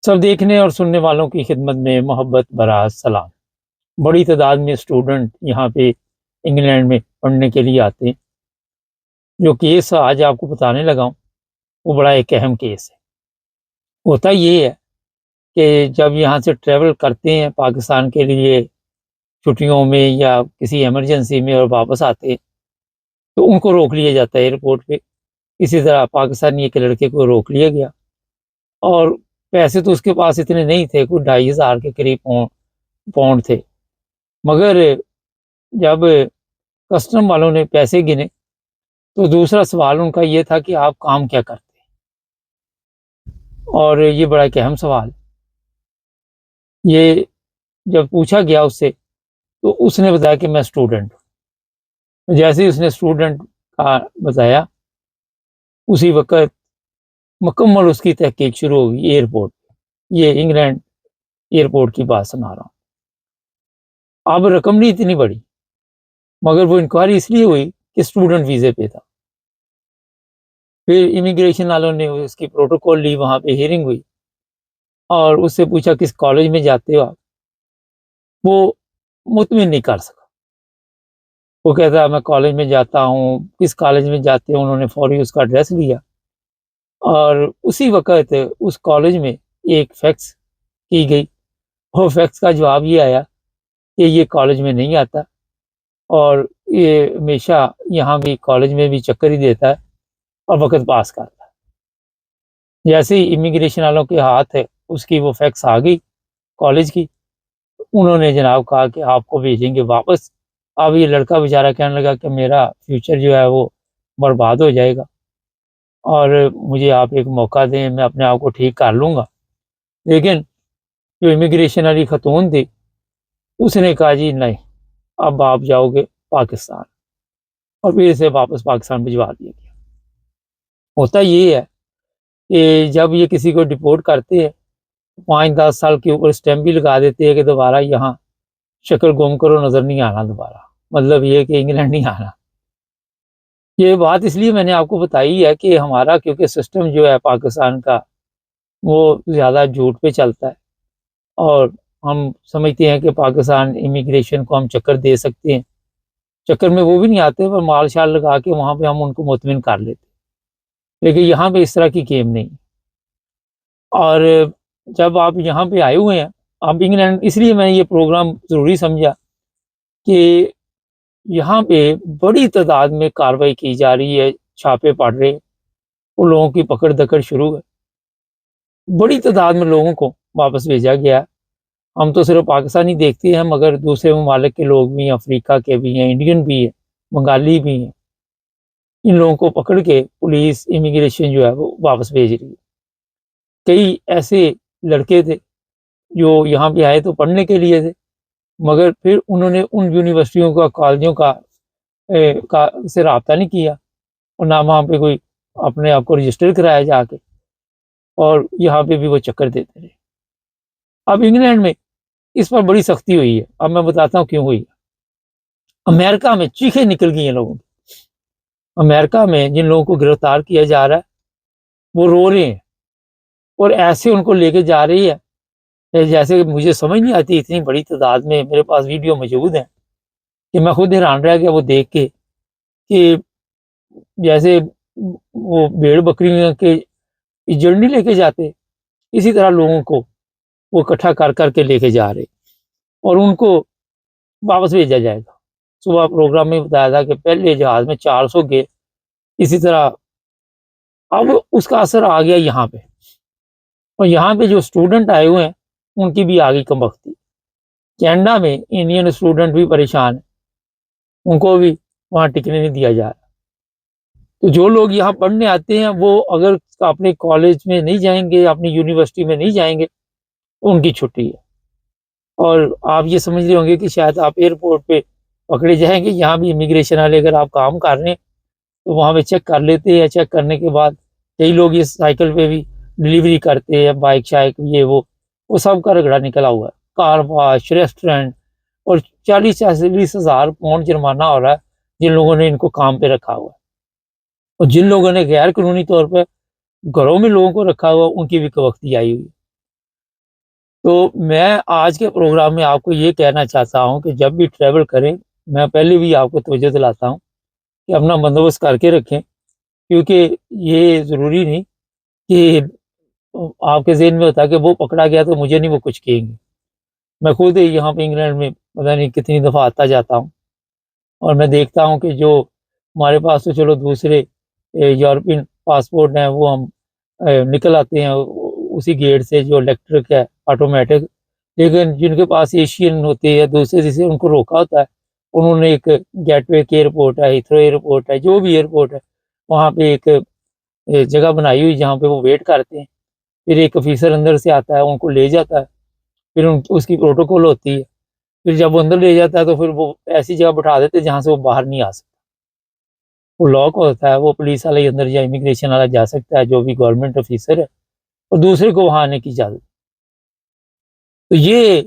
سب دیکھنے اور سننے والوں کی خدمت میں محبت برا سلام۔ بڑی تعداد میں اسٹوڈنٹ یہاں پہ انگلینڈ میں پڑھنے کے لیے آتے ہیں۔ جو کیس آج آپ کو بتانے لگا ہوں وہ بڑا ایک اہم کیس ہے۔ ہوتا یہ ہے کہ جب یہاں سے ٹریول کرتے ہیں پاکستان کے لیے چھٹیوں میں یا کسی ایمرجنسی میں اور واپس آتے ہیں تو ان کو روک لیا جاتا ہے ایئرپورٹ پہ۔ اسی طرح پاکستانی ایک لڑکے کو روک لیا گیا اور پیسے تو اس کے پاس اتنے نہیں تھے، کوئی 2,500 کے قریب پاؤنڈ تھے، مگر جب کسٹم والوں نے پیسے گنے تو دوسرا سوال ان کا یہ تھا کہ آپ کام کیا کرتے ہیں، اور یہ بڑا ایک اہم سوال۔ یہ جب پوچھا گیا اس سے تو اس نے بتایا کہ میں اسٹوڈنٹ ہوں۔ جیسے ہی اس نے اسٹوڈنٹ کا بتایا اسی وقت مکمل اس کی تحقیق شروع ہوگی ایئرپورٹ۔ یہ انگلینڈ ایئرپورٹ کی بات سنا رہا ہوں۔ اب رقم نہیں اتنی بڑی، مگر وہ انکوائری اس لیے ہوئی کہ اسٹوڈنٹ ویزے پہ تھا۔ پھر امیگریشن والوں نے اس کی پروٹوکول لی، وہاں پہ ہیئرنگ ہوئی اور اس سے پوچھا کس کالج میں جاتے ہو آپ۔ وہ مطمئن نہیں کر سکا، وہ کہتا میں کالج میں جاتا ہوں۔ کس کالج میں جاتے ہیں انہوں نے فوری اس کا ایڈریس لیا اور اسی وقت اس کالج میں ایک فیکس کی گئی، اور فیکس کا جواب یہ آیا کہ یہ کالج میں نہیں آتا اور یہ ہمیشہ یہاں بھی کالج میں بھی چکر ہی دیتا ہے اور وقت پاس کرتا ہے۔ جیسے ہی امیگریشن والوں کے ہاتھ ہے اس کی وہ فیکس آ گئی کالج کی، انہوں نے جناب کہا کہ آپ کو بھیجیں گے واپس۔ اب یہ لڑکا بیچارہ کہنے لگا کہ میرا فیوچر جو ہے وہ برباد ہو جائے گا اور مجھے آپ ایک موقع دیں، میں اپنے آپ کو ٹھیک کر لوں گا۔ لیکن جو امیگریشن والی خاتون تھی اس نے کہا جی نہیں، اب آپ جاؤ گے پاکستان، اور پھر اسے واپس پاکستان بھجوا دیا گیا۔ ہوتا یہ ہے کہ جب یہ کسی کو ڈپورٹ کرتے ہیں 5-10 سال کے اوپر اسٹیمپ بھی لگا دیتے ہیں کہ دوبارہ یہاں شکل گم کرو، نظر نہیں آنا دوبارہ، مطلب یہ کہ انگلینڈ نہیں آنا۔ یہ بات اس لیے میں نے آپ کو بتائی ہے کہ ہمارا کیونکہ سسٹم جو ہے پاکستان کا وہ زیادہ جھوٹ پہ چلتا ہے، اور ہم سمجھتے ہیں کہ پاکستان امیگریشن کو ہم چکر دے سکتے ہیں۔ چکر میں وہ بھی نہیں آتے پر مال شال لگا کے وہاں پہ ہم ان کو مطمئن کر لیتے، لیکن یہاں پہ اس طرح کی گیم نہیں۔ اور جب آپ یہاں پہ آئے ہوئے ہیں آپ انگلینڈ، اس لیے میں یہ پروگرام ضروری سمجھا کہ یہاں پہ بڑی تعداد میں کارروائی کی جا رہی ہے، چھاپے پڑ رہے، ان لوگوں کی پکڑ دکڑ شروع ہے۔ بڑی تعداد میں لوگوں کو واپس بھیجا گیا ہے۔ ہم تو صرف پاکستانی دیکھتے ہیں مگر دوسرے ممالک کے لوگ بھی ہیں، افریقہ کے بھی ہیں، انڈین بھی ہیں، بنگالی بھی ہیں۔ ان لوگوں کو پکڑ کے پولیس امیگریشن جو ہے وہ واپس بھیج رہی ہے۔ کئی ایسے لڑکے تھے جو یہاں پہ آئے تو پڑھنے کے لیے تھے، مگر پھر انہوں نے ان یونیورسٹیوں کا، کالجوں کا سے رابطہ نہیں کیا اور نہ وہاں پہ کوئی اپنے آپ کو رجسٹر کرایا جا کے، اور یہاں پہ بھی وہ چکر دیتے رہے۔ اب انگلینڈ میں اس پر بڑی سختی ہوئی ہے۔ اب میں بتاتا ہوں کیوں ہوئی ہے۔ امریکہ میں چیخیں نکل گئی ہیں لوگوں کی۔ امریکہ میں جن لوگوں کو گرفتار کیا جا رہا ہے وہ رو رہے ہیں، اور ایسے ان کو لے کے جا رہی ہے جیسے مجھے سمجھ نہیں آتی، اتنی بڑی تعداد میں میرے پاس ویڈیو موجود ہیں کہ میں خود حیران رہ گیا وہ دیکھ کے کہ جیسے وہ بھیڑ بکریوں کے جرنی لے کے جاتے اسی طرح لوگوں کو وہ اکٹھا کر کر کے لے کے جا رہے اور ان کو واپس بھیجا جائے گا۔ صبح پروگرام میں بتایا تھا کہ پہلے جہاز میں 400 گئے، اسی طرح اب اس کا اثر آ گیا یہاں پہ، اور یہاں پہ جو اسٹوڈنٹ آئے ہوئے ہیں ان کی بھی آگے کم بختی۔ کینیڈا میں انڈین اسٹوڈنٹ بھی پریشان ہیں، ان کو بھی وہاں ٹکنے نہیں دیا جا رہا۔ تو جو لوگ یہاں پڑھنے آتے ہیں وہ اگر اپنے کالج میں نہیں جائیں گے، اپنی یونیورسٹی میں نہیں جائیں گے تو ان کی چھٹی ہے۔ اور آپ یہ سمجھ رہے ہوں گے کہ شاید آپ ایئرپورٹ پہ پکڑے جائیں گے، یہاں بھی امیگریشن والے اگر آپ کام کر رہے ہیں تو وہاں پہ چیک کر لیتے ہیں۔ چیک کرنے کے بعد کئی لوگ اس سائیکل پہ بھی ڈلیوری کرتے ہیں، بائک شائک یہ وہ سب کا رگڑا نکلا ہوا ہے۔ کار واش، ریسٹورینٹ، اور 40-40 ہزار پاؤنڈ جرمانہ ہو رہا ہے جن لوگوں نے ان کو کام پہ رکھا ہوا ہے، اور جن لوگوں نے غیر قانونی طور پہ گھروں میں لوگوں کو رکھا ہوا ان کی بھی وقتی آئی ہوئی۔ تو میں آج کے پروگرام میں آپ کو یہ کہنا چاہتا ہوں کہ جب بھی ٹریول کریں، میں پہلے بھی آپ کو توجہ دلاتا ہوں کہ اپنا بندوبست کر کے رکھیں، کیونکہ یہ ضروری نہیں کہ آپ کے ذہن میں ہوتا ہے کہ وہ پکڑا گیا تو مجھے نہیں وہ کچھ کہیں گے۔ میں خود یہاں پہ انگلینڈ میں پتہ نہیں کتنی دفعہ آتا جاتا ہوں، اور میں دیکھتا ہوں کہ جو ہمارے پاس تو چلو دوسرے یورپین پاسپورٹ ہیں، وہ ہم نکل آتے ہیں اسی گیٹ سے جو الیکٹرک ہے آٹومیٹک، لیکن جن کے پاس ایشین ہوتے ہیں یا دوسرے جسے ان کو روکا ہوتا ہے، انہوں نے ایک گیٹ وے کے ایئرپورٹ ہے، ہیتھرو ایئرپورٹ ہے، جو بھی ایئرپورٹ ہے، وہاں پہ ایک جگہ بنائی ہوئی جہاں پہ وہ ویٹ کرتے ہیں، پھر ایک آفیسر اندر سے آتا ہے، ان کو لے جاتا ہے، پھر اس کی پروٹوکول ہوتی ہے، پھر جب وہ اندر لے جاتا ہے تو پھر وہ ایسی جگہ بٹھا دیتے ہیں جہاں سے وہ باہر نہیں آ سکتا، وہ لاک ہوتا ہے، وہ پولیس والا ہی اندر یا امیگریشن والا جا سکتا ہے جو بھی گورنمنٹ آفیسر ہے، اور دوسرے کو وہاں آنے کی اجازت۔ تو یہ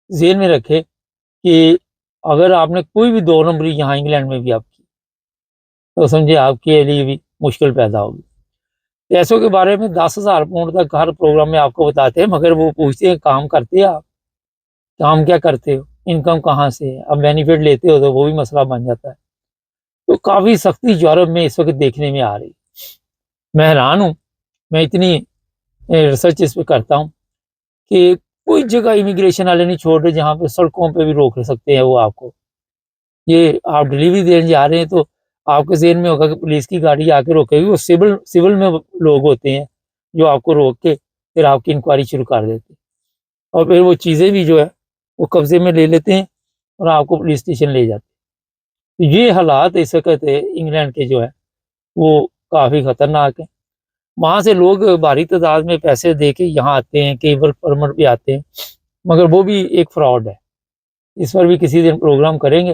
ذہن میں رکھے کہ اگر آپ نے کوئی بھی 2 نمبری یہاں انگلینڈ میں بھی آپ کی، تو سمجھے آپ کے لیے بھی مشکل پیدا ہوگی۔ پیسوں کے بارے میں 10,000 پاؤنڈ تک ہر پروگرام میں آپ کو بتاتے ہیں، مگر وہ پوچھتے ہیں کام کرتے ہیں آپ، کام کیا کرتے ہو، انکم کہاں سے ہے، اب بینیفٹ لیتے ہو تو وہ بھی مسئلہ بن جاتا ہے۔ تو کافی سختی یورپ میں اس وقت دیکھنے میں آ رہی، میں حیران ہوں، میں اتنی ریسرچ اس پہ کرتا ہوں کہ کوئی جگہ امیگریشن والے نہیں چھوڑ رہے جہاں پہ سڑکوں پہ بھی روک سکتے ہیں وہ آپ کو۔ یہ آپ ڈلیوری دینے جا رہے ہیں تو آپ کے ذہن میں ہوگا کہ پولیس کی گاڑی آ کے روکے گی، وہ سول میں لوگ ہوتے ہیں جو آپ کو روک کے پھر آپ کی انکوائری شروع کر دیتے ہیں، اور پھر وہ چیزیں بھی جو ہے وہ قبضے میں لے لیتے ہیں اور آپ کو پولیس اسٹیشن لے جاتے ہیں۔ تو یہ حالات اس وقت انگلینڈ کے جو ہے وہ کافی خطرناک ہیں۔ وہاں سے لوگ بھاری تعداد میں پیسے دے کے یہاں آتے ہیں، کئی ورک پرمٹ بھی آتے ہیں، مگر وہ بھی ایک فراڈ ہے۔ اس پر بھی کسی دن پروگرام کریں گے،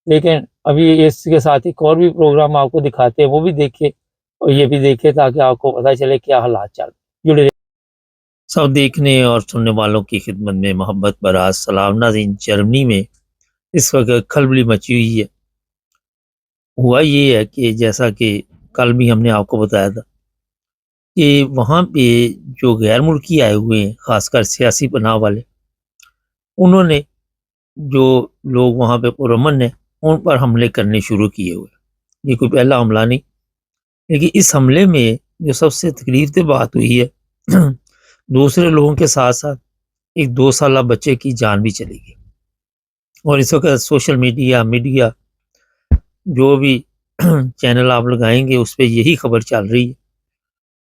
لیکن ابھی اس کے ساتھ ایک اور بھی پروگرام آپ کو دکھاتے ہیں، وہ بھی دیکھیں اور یہ بھی دیکھیں تاکہ آپ کو پتہ چلے کیا حالات چل رہے۔ جڑے سب دیکھنے اور سننے والوں کی خدمت میں محبت برا سلام۔ ناظرین، جرمنی میں اس وقت کھلبلی مچی ہوئی ہے۔ ہوا یہ ہے کہ جیسا کہ کل بھی ہم نے آپ کو بتایا تھا کہ وہاں پہ جو غیر ملکی آئے ہوئے ہیں، خاص کر سیاسی پناہ والے، انہوں نے جو لوگ وہاں پہ پرامن ہیں ان پر حملے کرنے شروع کیے ہوئے۔ یہ کوئی پہلا حملہ نہیں، لیکن اس حملے میں جو سب سے تکلیف دہ بات ہوئی ہے، دوسرے لوگوں کے ساتھ ساتھ ایک 2 سالہ بچے کی جان بھی چلی گئی۔ اور اس وقت سوشل میڈیا جو بھی چینل آپ لگائیں گے اس پہ یہی خبر چل رہی ہے۔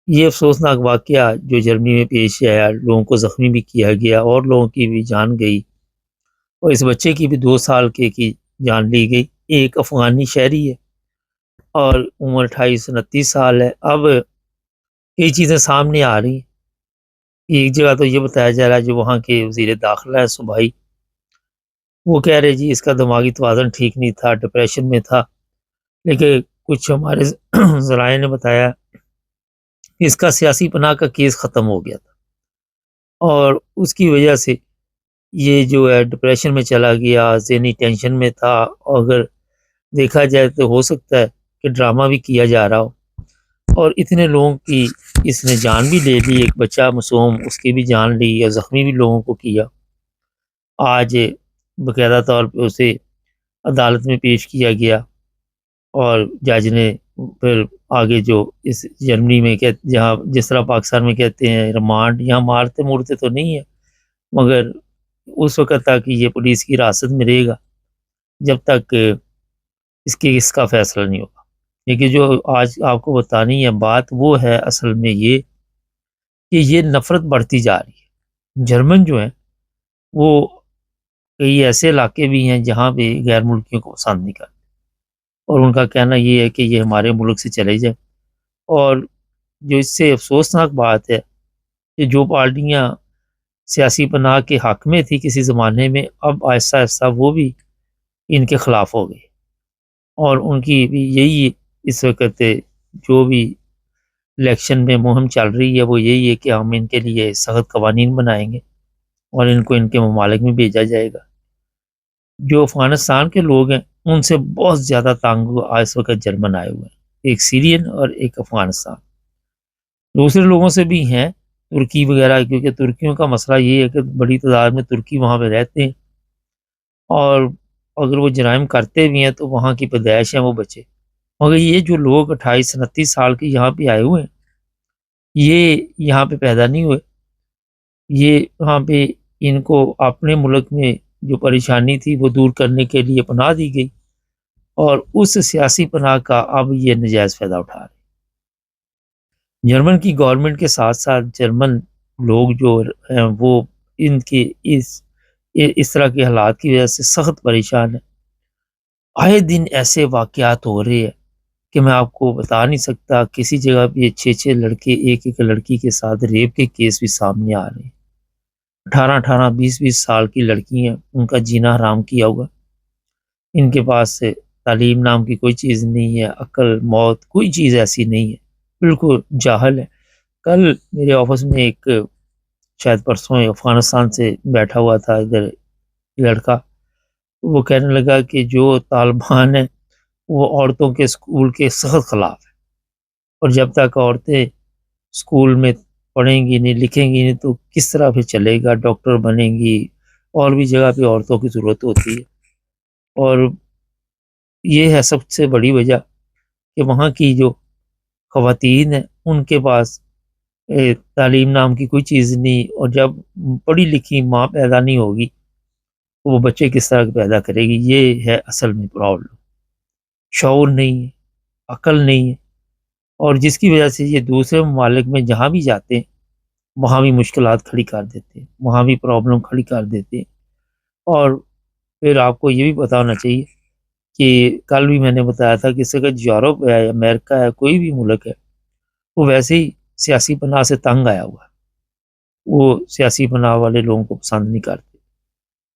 یہ افسوسناک واقعہ جو جرمنی میں پیش آیا، لوگوں کو زخمی بھی کیا گیا اور لوگوں کی بھی جان گئی، اور اس بچے کی بھی 2 سال کی جان لی گئی۔ ایک افغانی شہری ہے اور عمر 28-29 سال ہے۔ اب کئی چیزیں سامنے آ رہی ہیں۔ ایک جگہ تو یہ بتایا جا رہا ہے جو وہاں کے وزیر داخلہ ہے صوبائی، وہ کہہ رہے جی اس کا دماغی توازن ٹھیک نہیں تھا، ڈپریشن میں تھا، لیکن کچھ ہمارے ذرائع نے بتایا کہ اس کا سیاسی پناہ کا کیس ختم ہو گیا تھا، اور اس کی وجہ سے یہ جو ہے ڈپریشن میں چلا گیا، ذہنی ٹینشن میں تھا، اور اگر دیکھا جائے تو ہو سکتا ہے کہ ڈرامہ بھی کیا جا رہا ہو، اور اتنے لوگوں کی اس نے جان بھی لے لی، ایک بچہ معصوم اس کی بھی جان لی اور زخمی بھی لوگوں کو کیا۔ آج باقاعدہ طور پہ اسے عدالت میں پیش کیا گیا، اور جج نے پھر آگے جو اس جرمنی میں جہاں جس طرح پاکستان میں کہتے ہیں ریمانڈ، یہاں مارتے مورتے تو نہیں ہے، مگر اس وقت تک یہ پولیس کی حراست میں رہے گا جب تک اس کا فیصلہ نہیں ہوگا۔ لیکن جو آج آپ کو بتانی ہے بات وہ ہے اصل میں یہ کہ یہ نفرت بڑھتی جا رہی ہے۔ جرمن جو ہیں وہ کئی ایسے علاقے بھی ہیں جہاں پہ غیر ملکیوں کو پسند نہیں کرتے، اور ان کا کہنا یہ ہے کہ یہ ہمارے ملک سے چلے جائیں۔ اور جو اس سے افسوسناک بات ہے کہ جو پارٹیاں سیاسی پناہ کے حق میں تھی کسی زمانے میں، اب آہستہ آہستہ وہ بھی ان کے خلاف ہو گئی، اور ان کی بھی یہی اس وقت جو بھی الیکشن میں مہم چل رہی ہے وہ یہی ہے کہ ہم ان کے لیے سخت قوانین بنائیں گے اور ان کو ان کے ممالک میں بھیجا جائے گا۔ جو افغانستان کے لوگ ہیں ان سے بہت زیادہ تانگ اس وقت جرمن آئے ہوئے ہیں، ایک سیرین اور ایک افغانستان، دوسرے لوگوں سے بھی ہیں ترکی وغیرہ، کیونکہ ترکیوں کا مسئلہ یہ ہے کہ بڑی تعداد میں ترکی وہاں پہ رہتے ہیں، اور اگر وہ جرائم کرتے بھی ہیں تو وہاں کی پیدائش ہیں وہ بچے، مگر یہ جو لوگ 28-29 سال کے یہاں پہ آئے ہوئے ہیں، یہ یہاں پہ پیدا نہیں ہوئے، یہ وہاں پہ ان کو اپنے ملک میں جو پریشانی تھی وہ دور کرنے کے لیے پناہ دی گئی، اور اس سیاسی پناہ کا اب یہ نجائز فائدہ اٹھا رہے ہیں۔ جرمن کی گورنمنٹ کے ساتھ ساتھ جرمن لوگ جو ہیں وہ ان کے اس طرح کے حالات کی وجہ سے سخت پریشان ہیں۔ آئے دن ایسے واقعات ہو رہے ہیں کہ میں آپ کو بتا نہیں سکتا، کسی جگہ پہ 6 لڑکے ایک لڑکی کے ساتھ ریپ کے کیس بھی سامنے آ رہے ہیں۔ 18 20 سال کی لڑکی ہیں، ان کا جینا حرام کیا ہوا، ان کے پاس تعلیم نام کی کوئی چیز نہیں ہے، عقل موت کوئی چیز ایسی نہیں ہے، بالکل جاہل ہے۔ کل میرے آفس میں ایک شاید پرسوں افغانستان سے بیٹھا ہوا تھا ادھر لڑکا، وہ کہنے لگا کہ جو طالبان ہیں وہ عورتوں کے اسکول کے سخت خلاف ہے، اور جب تک عورتیں اسکول میں پڑھیں گی نہیں لکھیں گی نہیں تو کس طرح پھر چلے گا، ڈاکٹر بنیں گی، اور بھی جگہ پہ عورتوں کی ضرورت ہوتی ہے۔ اور یہ ہے سب سے بڑی وجہ کہ وہاں کی جو خواتین ہیں ان کے پاس تعلیم نام کی کوئی چیز نہیں، اور جب پڑھی لکھی ماں پیدا نہیں ہوگی تو وہ بچے کس طرح پیدا کرے گی۔ یہ ہے اصل میں پرابلم، شعور نہیں ہے، عقل نہیں ہے، اور جس کی وجہ سے یہ دوسرے ممالک میں جہاں بھی جاتے ہیں وہاں بھی مشکلات کھڑی کر دیتے ہیں، وہاں بھی پرابلم کھڑی کر دیتے ہیں۔ اور پھر آپ کو یہ بھی پتہ ہونا چاہیے کہ کل بھی میں نے بتایا تھا کہ اس اگر یورپ ہے، امریکہ ہے، کوئی بھی ملک ہے، وہ ویسے ہی سیاسی پناہ سے تنگ آیا ہوا ہے، وہ سیاسی پناہ والے لوگوں کو پسند نہیں کرتے،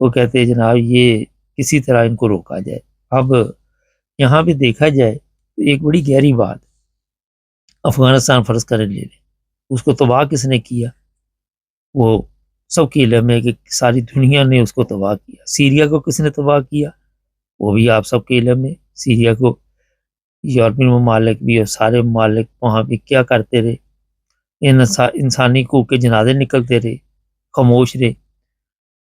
وہ کہتے ہیں جناب یہ کسی طرح ان کو روکا جائے۔ اب یہاں پہ دیکھا جائے تو ایک بڑی گہری بات، افغانستان فرض کریں لے لیں، اس کو تباہ کس نے کیا؟ وہ سب کی علم ہے کہ ساری دنیا نے اس کو تباہ کیا۔ سیریا کو کس نے تباہ کیا؟ وہ بھی آپ سب کے علم ہے۔ سیریا کو یورپین ممالک بھی اور سارے ممالک وہاں پہ کیا کرتے رہے، انسانی کو کے جنازے نکلتے رہے، خاموش رہے۔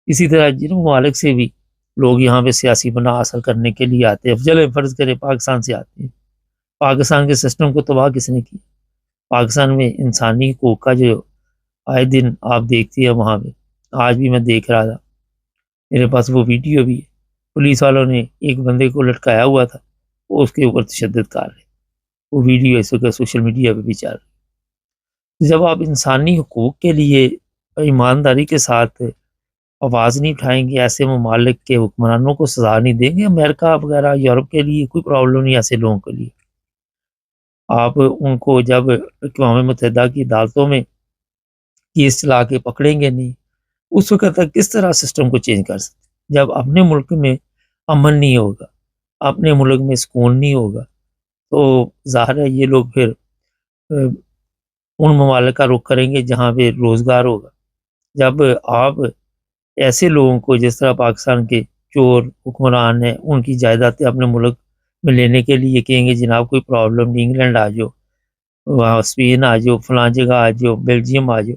اسی طرح جن ممالک سے بھی لوگ یہاں پہ سیاسی پناہ حاصل کرنے کے لیے آتے ہیں، چلے فرض کریں پاکستان سے آتے ہیں، پاکستان کے سسٹم کو تباہ کس نے کیا؟ پاکستان میں انسانی حقوق کا جو آئے دن آپ دیکھتے ہیں، وہاں پہ آج بھی میں دیکھ رہا تھا، میرے پاس وہ ویڈیو بھی ہے، پولیس والوں نے ایک بندے کو لٹکایا ہوا تھا، وہ اس کے اوپر تشدد کر رہے، وہ ویڈیو اس وقت سوشل میڈیا پہ بھی چل رہی۔ جب آپ انسانی حقوق کے لیے ایمانداری کے ساتھ آواز نہیں اٹھائیں گے، ایسے ممالک کے حکمرانوں کو سزا نہیں دیں گے، امریکہ وغیرہ یورپ کے لیے کوئی پرابلم نہیں، ایسے لوگوں کے لیے آپ ان کو جب اقوام متحدہ کی عدالتوں میں کیس چلا کے پکڑیں گے نہیں، اس وقت تک کس طرح سسٹم کو چینج کر سکتے؟ جب اپنے ملک میں امن نہیں ہوگا، اپنے ملک میں سکون نہیں ہوگا، تو ظاہر ہے یہ لوگ پھر ان ممالک کا رخ کریں گے جہاں پہ روزگار ہوگا۔ جب آپ ایسے لوگوں کو جس طرح پاکستان کے چور حکمران ہیں ان کی جائیدادیں اپنے ملک میں لینے کے لیے کہیں گے جناب کوئی پرابلم نہیں، انگلینڈ آ جاؤ، وہاں اسپین آ جاؤ، فلاں جگہ آ جاؤ، بیلجیم آ جاؤ،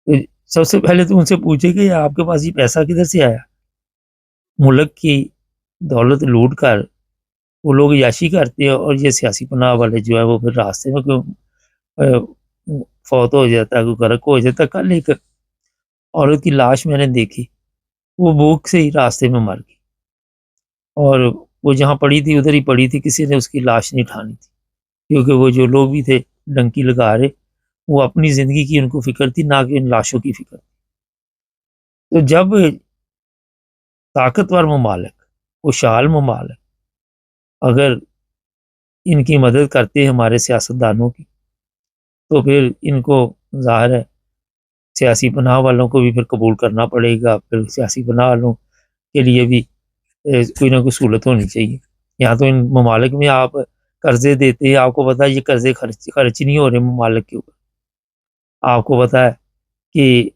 تو سب سے پہلے تو ان سے پوچھے کہ آپ کے پاس یہ پیسہ کدھر سے آیا؟ ملک کی دولت لوٹ کر وہ لوگ عیاشی کرتے ہیں، اور یہ سیاسی پناہ والے جو ہے وہ پھر راستے میں فوت ہو جاتا ہے، کوئی غرق ہو جاتا ہے۔ کل ایک عورت کی لاش میں نے دیکھی، وہ بھوک سے ہی راستے میں مر گئی، اور وہ جہاں پڑی تھی ادھر ہی پڑی تھی، کسی نے اس کی لاش نہیں اٹھانی تھی، کیونکہ وہ جو لوگ بھی تھے ڈنکی لگا رہے، وہ اپنی زندگی کی ان کو فکر تھی، نہ کہ ان لاشوں کی فکر۔ تو جب طاقتور ممالک، خوشحال ممالک اگر ان کی مدد کرتے ہیں ہمارے سیاستدانوں کی، تو پھر ان کو ظاہر ہے سیاسی پناہ والوں کو بھی پھر قبول کرنا پڑے گا، پھر سیاسی پناہ والوں کے لیے بھی کوئی نہ کوئی سہولت ہونی چاہیے۔ یہاں تو ان ممالک میں آپ قرضے دیتے ہیں، آپ کو پتہ ہے یہ قرضے خرچ نہیں ہو رہے ممالک کے اوپر، آپ کو پتہ ہے کہ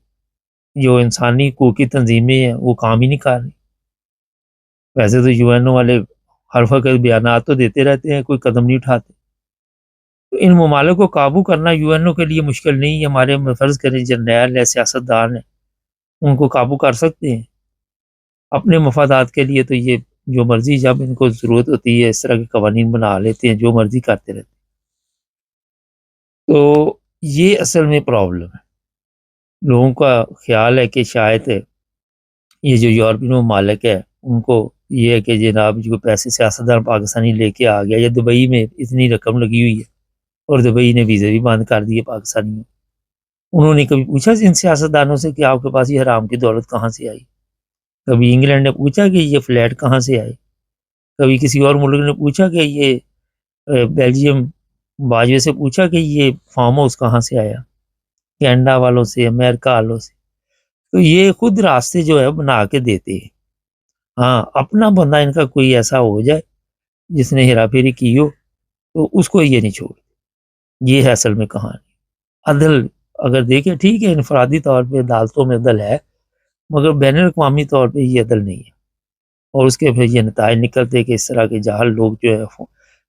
جو انسانی حقوق کی تنظیمیں ہیں وہ کام ہی نہیں کر رہی۔ ویسے تو یو این او والے ہر وقت بیانات تو دیتے رہتے ہیں، کوئی قدم نہیں اٹھاتے۔ تو ان ممالک کو قابو کرنا یو کے لیے مشکل نہیں ہے. ہمارے فرض کریں جرنیل ہے، سیاستدان ہیں، ان کو قابو کر سکتے ہیں اپنے مفادات کے لیے. تو یہ جو مرضی جب ان کو ضرورت ہوتی ہے اس طرح کے قوانین بنا لیتے ہیں، جو مرضی کرتے رہتے ہیں. تو یہ اصل میں پرابلم ہے. لوگوں کا خیال ہے کہ شاید یہ جو یورپین ممالک ہے ان کو یہ ہے کہ جناب جو پیسے سیاستدان پاکستانی لے کے آ گیا، یا دبئی میں اتنی رقم لگی ہوئی ہے اور دبئی نے ویزے بھی بند کر دیے پاکستانیوں. انہوں نے کبھی پوچھا ان سیاستدانوں سے کہ آپ کے پاس یہ حرام کی دولت کہاں سے آئی؟ کبھی انگلینڈ نے پوچھا کہ یہ فلیٹ کہاں سے آئے؟ کبھی کسی اور ملک نے پوچھا کہ یہ بیلجیم باجوے سے پوچھا کہ یہ فارم ہاؤس کہاں سے آیا؟ کینیڈا والوں سے، امریکہ والوں سے. تو یہ خود راستے جو ہے بنا کے دیتے ہیں. ہاں اپنا بندہ ان کا کوئی ایسا ہو جائے جس نے ہیرا پھیری کی ہو تو اس کو یہ نہیں چھوڑ. یہ ہے اصل میں کہانی. عدل اگر دیکھیں ٹھیک ہے، انفرادی طور پہ عدالتوں میں عدل ہے، مگر بین الاقوامی طور پہ یہ عدل نہیں ہے. اور اس کے پھر یہ نتائج نکلتے کہ اس طرح کے جاہل لوگ جو ہے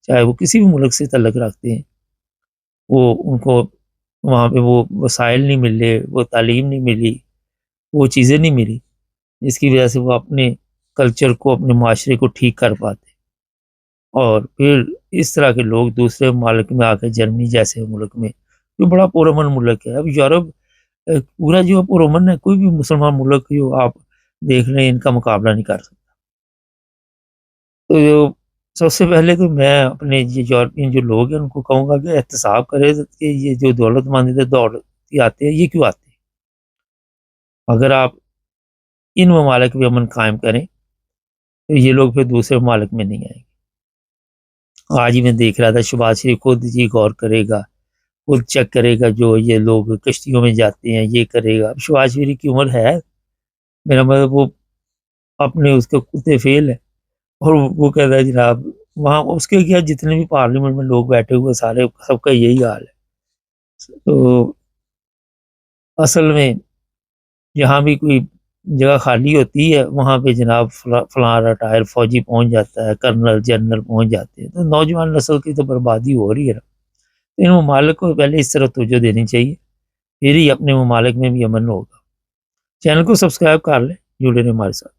چاہے وہ کسی بھی ملک سے تعلق رکھتے ہیں، وہ ان کو وہاں پہ وہ وسائل نہیں ملے، وہ تعلیم نہیں ملی، وہ چیزیں نہیں ملی جس کی وجہ سے وہ اپنے کلچر کو، اپنے معاشرے کو ٹھیک کر پاتے. اور پھر اس طرح کے لوگ دوسرے ممالک میں آ کے، جرمنی جیسے ملک میں جو بڑا پرامن ملک ہے، اب یورپ پورا جو پرامن ہے، کوئی بھی مسلمان ملک جو آپ دیکھ رہے ہیں ان کا مقابلہ نہیں کر سکتا. تو سب سے پہلے تو میں اپنے یہ یورپین جو لوگ ہیں ان کو کہوں گا کہ احتساب کرے کہ یہ جو دولت مند دولت آتے ہیں یہ کیوں آتے ہیں. اگر آپ ان ممالک میں امن قائم کریں تو یہ لوگ پھر دوسرے ممالک میں نہیں آئیں گے. آج ہی میں دیکھ رہا تھا شہباز شریف خود جی غور کرے گا، خود چیک کرے گا جو یہ لوگ کشتیوں میں جاتے ہیں یہ کرے گا. اب شہباز شریف کی عمر ہے، میرا مطلب وہ اپنے اس کے کتے فیل ہے، اور وہ کہتا ہے جناب وہاں اس کے کیا جتنے بھی پارلیمنٹ میں لوگ بیٹھے ہوئے سارے سب کا یہی حال ہے. تو اصل میں جہاں بھی کوئی جگہ خالی ہوتی ہے وہاں پہ جناب فلاں ریٹائر فوجی پہنچ جاتا ہے، کرنل جنرل پہنچ جاتے ہیں. تو نوجوان نسل کی تو بربادی ہو رہی ہے. ان ممالک کو پہلے اس طرح توجہ دینی چاہیے، پھر ہی اپنے ممالک میں بھی امن ہوگا. چینل کو سبسکرائب کر لیں، جڑے رہیں ہمارے ساتھ.